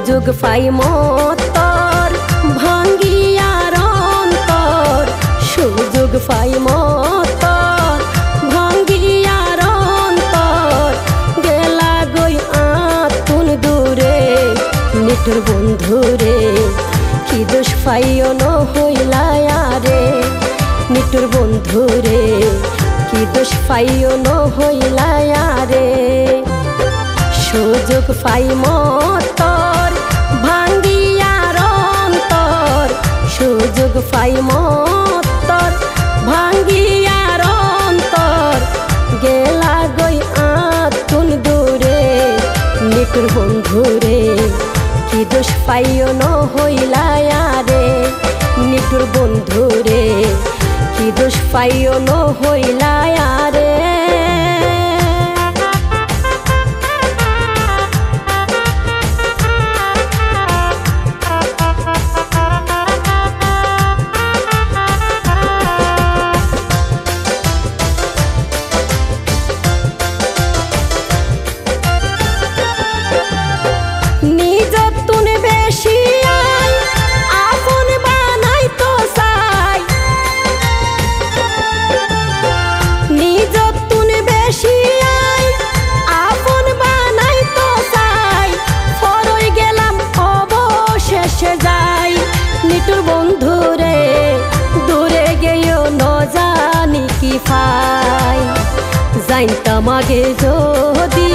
সুযোগ পাই মতর ভাঙ্গিয়ার অন্তর, সুযোগ পাই মতর ভাঙ্গিয়ার অন্তর, গেলা গই আতুন দূরে নিঠুর বন্ধুরে, কি দোষ পাইও ন হইলায়ারে নিঠুর বন্ধুরে, কি দোষ পাইও ন হইলায়ারে। সুযোগ পাই মতর ভাঙ্গিয়ার অন্তর, সুযোগ পাই মতর ভাঙ্গিয়ার অন্তর, গেলা গই আতুন দূরে নিঠুর বন্ধুরে, কি দোষ পাইও ন হইলায়ারে নিঠুর বন্ধুরে, কি দোষ পাইও ন হইলায়ারে। নিঠুর বন্ধুরে দূরে গেও ন জানি কি পাই, জানতাম আগে যদি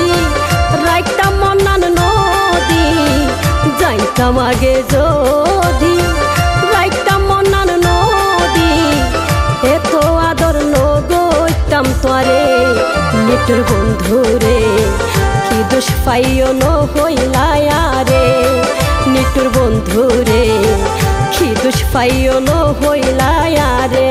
রাইতাম মন্নান নদী, জানতাম আগে যদি রাইতাম মন্নান নদী, এত আদর নগইতাম তোরে নিঠুর বন্ধুরে, কি দোষ পাইও ন হইলায়ারে নিঠুর বন্ধুরে, কি দোষ পাইও ন হইলায়ারে।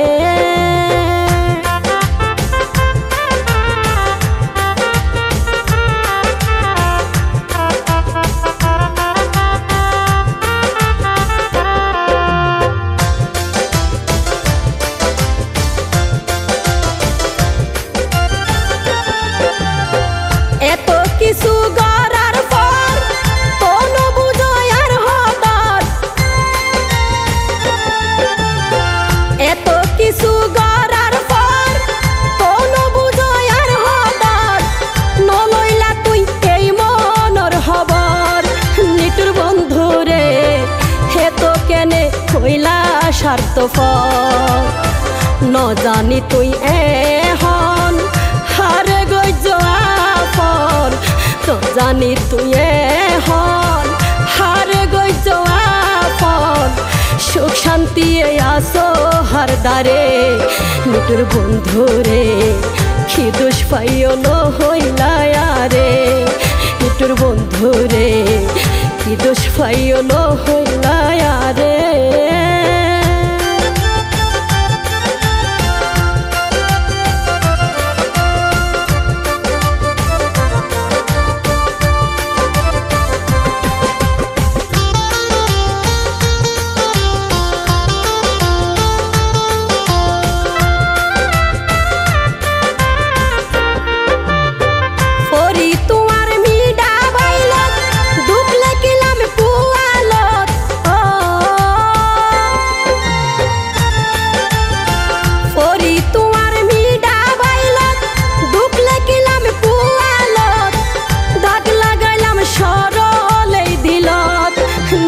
এত কিছু গড়ার পর কোনো বুঝার হতার, এত কিছু গড়ার পর কোনো বুঝার হতার, নলইলা তুই এই মনর খবর নিঠুর বন্ধুরে, হেত কেনে হইলা স্বার্থপর, ন জানি তুই এখন হারে গইজ আপন, তো জানি তুই এখন হারে গইজ আপন, সুখ শান্তি আসো হার দ্বারে নিঠুর বন্ধুরে, কি দোষ পাইও ন হইলায়ারে নিঠুর বন্ধুরে, কি দোষ পাইও ন হইলায়ারে।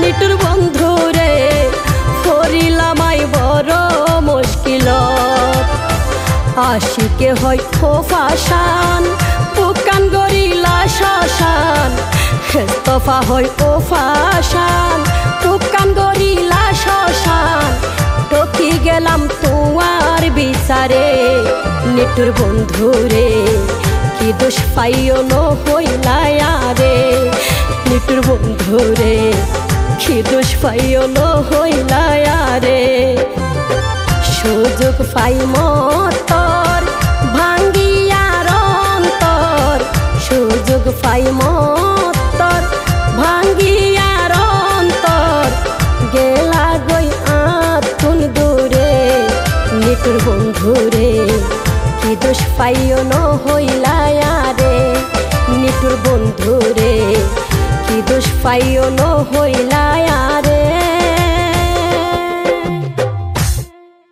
নিঠুর বন্ধুরে ফরিলামাই বড় মুশকিলত, আশিকে হয় খোফাশান বুকান গরিলা শ্মশান, হেস্তফা হয় ওফাশান বুকান গরিলা শ্মশান, টকি গেলাম তোমার বিচারে নিঠুর বন্ধুরে, কি দোষ পাইও ন হইলায়ারে নিঠুর বন্ধুরে, কি দোষ পাইও ন হইলায়ারে। সুযোগ পাই মতর ভাঙ্গিয়ার অন্তর, সুযোগ পাই মতর ভাঙ্গিয়ার অন্তর, গেলা গই আতুন দূরে নিঠুর বন্ধুরে, কি দোষ পাইও ন হইলায়ারে নিঠুর বন্ধুরে, কি দোষ পাইও নো হইলায়